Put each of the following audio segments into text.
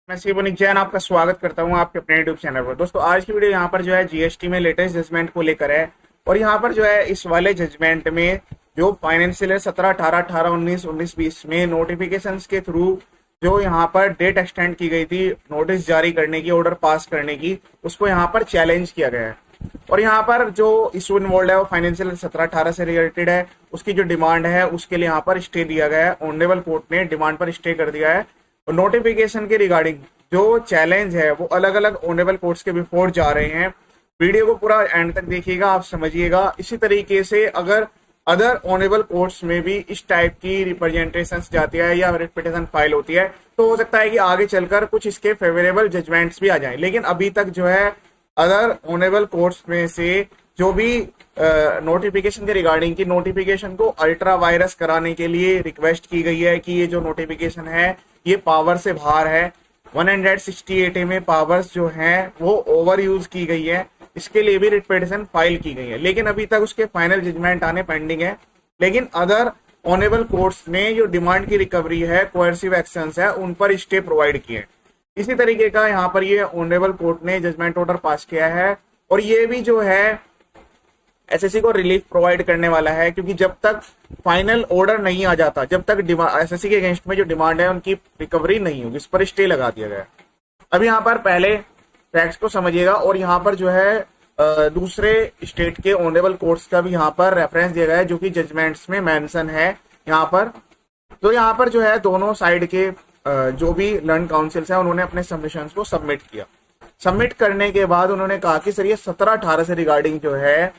मैं शिवनिक जैन आपका स्वागत करता हूं आपके अपने यूट्यूब चैनल पर। दोस्तों आज की वीडियो यहां पर जो है जीएसटी में लेटेस्ट जजमेंट को लेकर है। और यहां पर जो है इस वाले जजमेंट में जो फाइनेंशियल है 17, 18, 18, 19, 19, 20 में नोटिफिकेशंस के थ्रू जो यहाँ पर डेट एक्सटेंड की गई थी नोटिस जारी करने की, ऑर्डर पास करने की, उसको यहाँ पर चैलेंज किया गया है। और यहाँ पर जो इशू इन्वॉल्व है वो फाइनेंशियल 17-18 से रिलेटेड है। उसकी जो डिमांड है उसके लिए यहाँ पर स्टे दिया गया है। ऑनरेबल कोर्ट ने डिमांड पर स्टे कर दिया है। और नोटिफिकेशन के रिगार्डिंग जो चैलेंज है वो अलग अलग ऑनरेबल कोर्ट्स के बिफोर जा रहे हैं। वीडियो को पूरा एंड तक देखिएगा, आप समझिएगा। इसी तरीके से अगर अदर ऑनरेबल कोर्ट्स में भी इस टाइप की रिप्रेजेंटेशन जाती है या रिट फाइल होती है तो हो सकता है कि आगे चलकर कुछ इसके फेवरेबल जजमेंट्स भी आ जाएं। लेकिन अभी तक जो है अदर ऑनरेबल कोर्ट्स में से जो भी नोटिफिकेशन के रिगार्डिंग की नोटिफिकेशन को अल्ट्रा वायरस कराने के लिए रिक्वेस्ट की गई है कि ये जो नोटिफिकेशन है ये पावर से बाहर है। 168A में पावर्स जो हैं वो ओवर यूज की गई है, इसके लिए भी रिट पिटीशन फाइल की गई है। लेकिन अभी तक उसके फाइनल जजमेंट आने पेंडिंग है। लेकिन अदर ऑनरेबल कोर्ट्स ने जो डिमांड की रिकवरी है, कोएर्सिव एक्शंस है, उन पर स्टे प्रोवाइड किए। इसी तरीके का यहाँ पर ये ऑनरेबल कोर्ट ने जजमेंट ऑर्डर पास किया है। और ये भी जो है एसएससी को रिलीफ प्रोवाइड करने वाला है, क्योंकि जब तक फाइनल ऑर्डर नहीं आ जाता, जब तक एसएससी के अगेंस्ट में जो डिमांड है उनकी रिकवरी नहीं होगी, इस पर स्टे लगा दिया गया है। अब यहाँ पर पहले फैक्ट्स को समझिएगा और यहाँ पर जो है दूसरे स्टेट के ऑनरेबल कोर्ट्स का भी यहाँ पर रेफरेंस दिया गया है जो कि जजमेंट्स में मेंशन है यहाँ पर। तो यहाँ पर जो है दोनों साइड के जो भी लर्न काउंसिल्स हैं उन्होंने अपने सबमिशंस को सबमिट किया। सबमिट करने के बाद उन्होंने कहा कि सर ये 17-18 से रिगार्डिंग जो है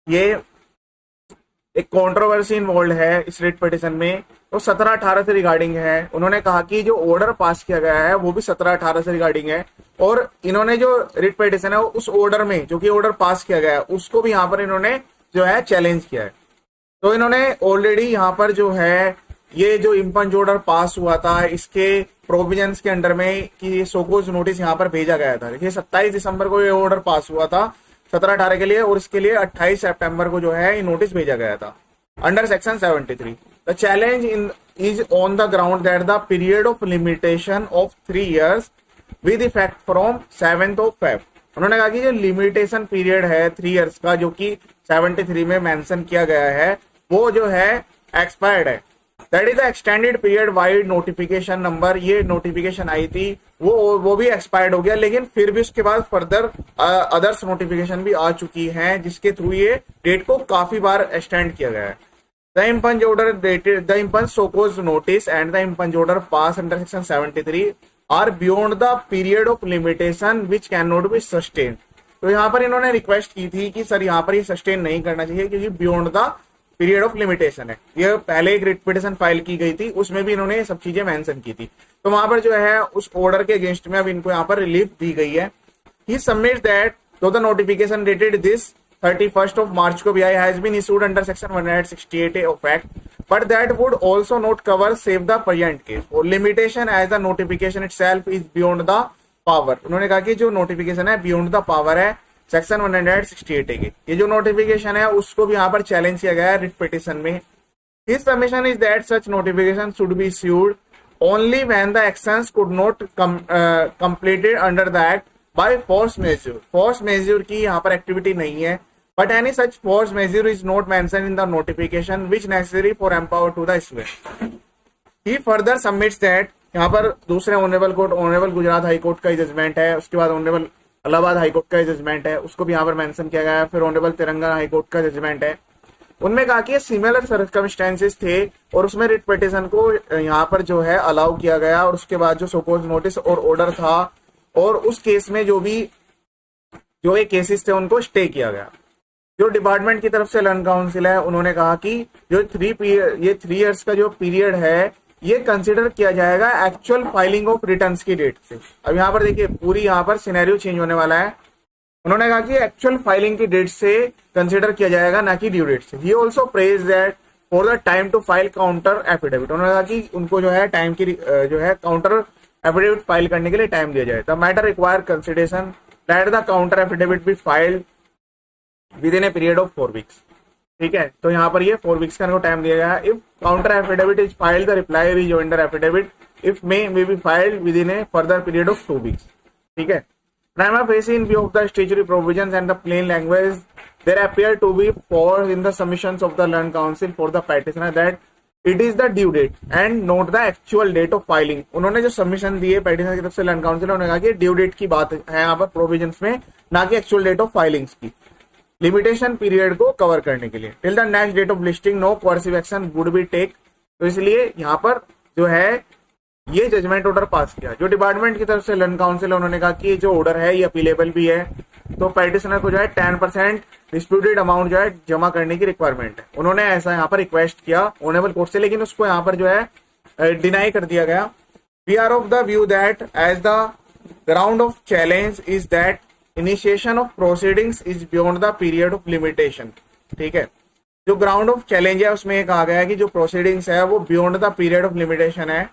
ये एक कंट्रोवर्सी इन्वॉल्व है इस रिट पिटीशन में, तो 17-18 से रिगार्डिंग है। उन्होंने कहा कि जो ऑर्डर पास किया गया है वो भी 17-18 से रिगार्डिंग है। और इन्होंने जो रिट पिटीशन है उस ऑर्डर में जो कि ऑर्डर पास किया गया है उसको भी यहाँ पर इन्होंने जो है चैलेंज किया है। तो इन्होंने ऑलरेडी यहाँ पर जो है ये जो इम्पंज ऑर्डर पास हुआ था इसके प्रोविजंस के अंडर में कि सोकोज नोटिस यहाँ पर भेजा गया था। देखिए 27 दिसंबर को ये ऑर्डर पास हुआ था 17-18 के लिए, और इसके लिए 28 सितंबर को जो है ये नोटिस भेजा गया था under section 73। The challenge is on the ground that the period of limitation of 3 years with effect from 7th of Feb। उन्होंने कहा कि जो लिमिटेशन पीरियड है 3 years का जो कि 73 में मेंशन किया गया है वो जो है एक्सपायर्ड है। That is the extended period wide notification number. ये नोटिफिकेशन आई थी वो भी एक्सपायर्ड हो गया, लेकिन फिर भी उसके बाद फर्दर अदर्स नोटिफिकेशन भी आ चुकी हैं जिसके थ्रू ये डेट को काफी बार एक्सटेंड किया गया है। The impugned order dated the impugned show cause notice and the impugned order pass under section 73 are beyond the period of limitation which can not be sustain. तो यहाँ पर इन्होंने रिक्वेस्ट की थी कि सर यहाँ पर ये सस्टेन नहीं करना चाहिए क्योंकि beyond the period of limitation है। ये पहले एक रिट पिटीशन फाइल की गई थी उसमें भी इन्होंने ये सब चीजें मेंशन की थी। तो वहां पर जो है उस ऑर्डर के अगेंस्ट में अब इनको यहाँ पर रिलीफ दी गई है। He submit that though the notification dated this 31st of March को भी आई has been issued under section 168A of act but that would also not cover save the present case और limitation as the notification itself is beyond the power. उन्होंने कहा कि जो notification है beyond the power है section 168A के। ये जो नोटिफिकेशन है उसको भी यहाँ पर चैलेंज किया गया है रिट पिटीशन में। His submission is that such notification should be issued only when the actions could not completed under the act by force majeure। Force majeure की यहाँ पर एक्टिविटी नहीं है, but any such force majeure is not mentioned in the notification which necessary for empower to the student। He further submits that यहाँ पर दूसरे honourable court honourable Gujarat high court का judgement है, उसके बाद ऑनरेबल इलाहाबाद हाई कोर्ट का judgement है, उसको भी यहाँ पर मेंशन किया गया है। फिर ऑनरेबल तेलंगाना हाई कोर्ट का जजमेंट है, उनमें कहा कि सिमिलर सर्कमस्टेंसेस थे और उसमें रिट पिटीशन को यहाँ पर जो है अलाउ किया गया। और उसके बाद जो सपोज नोटिस और ऑर्डर था और उस केस में जो ये केसेस थे उनको स्टे किया गया। जो डिपार्टमेंट की तरफ से लर्न काउंसिल है उन्होंने कहा कि जो 3 years का जो पीरियड है ये कंसिडर किया जाएगा एक्चुअल फाइलिंग ऑफ रिटर्न्स की डेट से। अब यहाँ पर देखिए पूरी यहाँ पर सिनेरियो चेंज होने वाला है। उन्होंने कहा कि एक्चुअल फाइलिंग की डेट से कंसीडर किया जाएगा ना कि ड्यू डेट से। He also prays that for the time to file counter affidavit. उन्होंने कहा कि उनको जो है टाइम की जो है काउंटर एफिडेविट फाइल करने के लिए टाइम दिया जाए। The matter require consideration that the counter affidavit B filed within a period of 4 weeks। ठीक है, तो यहाँ पर ये 4 weeks का टाइम दिया गया है। If counter affidavit is filed the reply rejoinder affidavit if may be filed within a further period of 2 weeks. ठीक है। Prima facie, in view of the statutory provisions and the plain language, there appear to be flaws in the submissions of the learned counsel for the petitioner that it is the due date and not the actual date of filing। उन्होंने जो submission दिए petitioner की तरफ से learned counsel, उन्होंने कहा कि due date की बात है यहाँ पर प्रोविजंस में, ना कि एक्चुअल डेट ऑफ फाइलिंग्स की, लिमिटेशन पीरियड को कवर करने के लिए। Till the next date of listing no coercive action would be take. तो इसलिए यहाँ पर जो है ये जजमेंट ऑर्डर पास किया जो डिपार्टमेंट की तरफ से लर्न काउंसिल, उन्होंने कहा कि जो ऑर्डर है ये अपीलेबल भी है, तो पेटिशनर को जो है 10% डिस्प्यूटेड अमाउंट जो है जमा करने की रिक्वायरमेंट है। उन्होंने ऐसा यहाँ पर रिक्वेस्ट किया ऑनरेबल कोर्ट से, लेकिन उसको यहाँ पर जो है डिनाई कर दिया गया। We are of the view that as the ground of challenge is that initiation of proceedings is beyond the period of limitation. ठीक है, जो ग्राउंड ऑफ चैलेंज है उसमें कहा गया है कि जो प्रोसीडिंग्स है वो beyond the period of limitation है,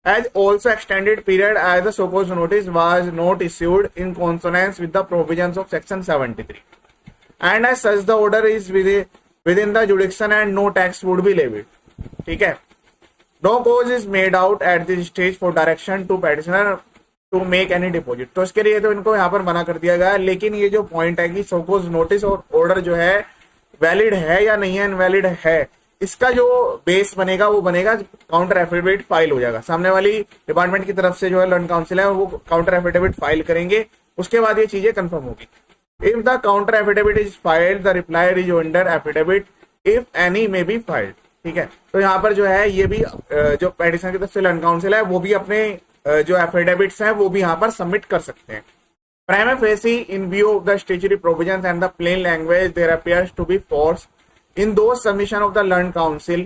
as also extended period as the supposed notice was not issued in consonance with the provisions of section 73 and as such the order is within the jurisdiction and no tax would be levied। ठीक है, no cause is made out at this stage for direction to petitioner to make any deposit। तो इसके लिए तो इनको यहाँ पर मना कर दिया गया, लेकिन ये जो पॉइंट है कि सपोज नोटिस और ऑर्डर जो है वैलिड है या नहीं है, इनवैलिड है, इसका जो बेस बनेगा वो बनेगा काउंटर एफिडेविट फाइल हो जाएगा। सामने वाली डिपार्टमेंट की तरफ से जो है लर्न काउंसिल है वो काउंटर एफिडेविट फाइल करेंगे, उसके बाद ये चीजें कंफर्म होगी। If the counter affidavit is filed the reply is under affidavit if any में बी फाइल्ड। ठीक है, तो यहाँ पर जो है ये भी जो पेटिशन की तरफ से लर्न काउंसिल है वो भी अपने जो एफिडेविट्स हैं वो भी यहाँ पर सबमिट कर सकते हैं। Prima facie, in view of the statutory provisions and the plain language, there appears to be force in those submission of the learned counsel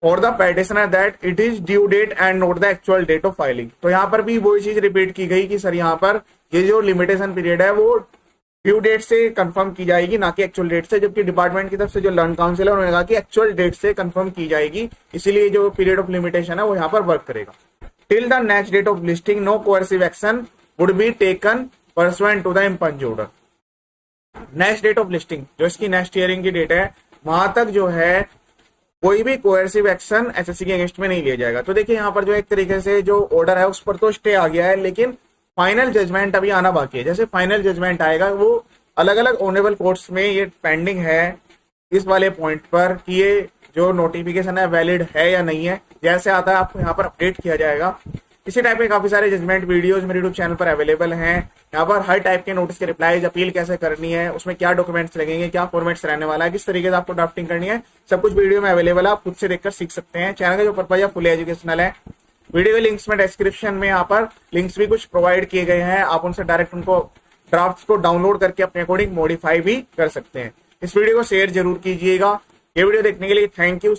for the petitioner that it is due date and not the actual date of filing। तो यहाँ पर भी वही चीज repeat की गई कि sir यहाँ पर ये जो लिमिटेशन पीरियड है वो ड्यू डेट से कंफर्म की जाएगी, ना कि एक्चुअल डेट से, जबकि डिपार्टमेंट की तरफ से जो लर्न काउंसिल है उन्होंने कहा कि एक्चुअल डेट से कंफर्म की जाएगी, इसीलिए जो पीरियड ऑफ लिमिटेशन है वो यहाँ पर वर्क करेगा। Till the next date of listing no coercive action would be taken pursuant to the impugned order. Next date of listing जो इसकी नेक्स्ट हियरिंग की डेट है, वहां तक जो है कोई भी कोएर्सिव एक्शन एसएससी के अगेंस्ट में नहीं लिया जाएगा। तो देखिए यहाँ पर जो एक तरीके से जो ऑर्डर है उस पर तो स्टे आ गया है, लेकिन फाइनल जजमेंट अभी आना बाकी है। जैसे फाइनल जजमेंट आएगा वो अलग अलग ऑनरेबल कोर्ट्स में ये पेंडिंग है इस वाले पॉइंट पर कि ये जो नोटिफिकेशन है वैलिड है या नहीं है। जैसे आता है आपको यहाँ पर अपडेट किया जाएगा। इसी टाइप के काफी सारे जजमेंट वीडियोस मेरे यूट्यूब चैनल पर अवेलेबल हैं। यहाँ पर हर टाइप के नोटिस के रिप्लाईज, अपील कैसे करनी है, उसमें क्या डॉक्यूमेंट्स लगेंगे, क्या फॉर्मेट्स रहने वाला है, किस तरीके से आपको ड्राफ्टिंग करनी है, सब कुछ वीडियो में अवेलेबल है। आप खुद से देखकर सीख सकते हैं। चैनल का जो पर्पज है फुल एजुकेशनल है। वीडियो के लिंक्स में डिस्क्रिप्शन में यहाँ पर लिंक्स भी कुछ प्रोवाइड किए गए हैं, आप उनसे डायरेक्ट उनको ड्राफ्ट को डाउनलोड करके अपने अकॉर्डिंग मॉडिफाई भी कर सकते हैं। इस वीडियो को शेयर जरूर कीजिएगा। ये वीडियो देखने के लिए थैंक यू।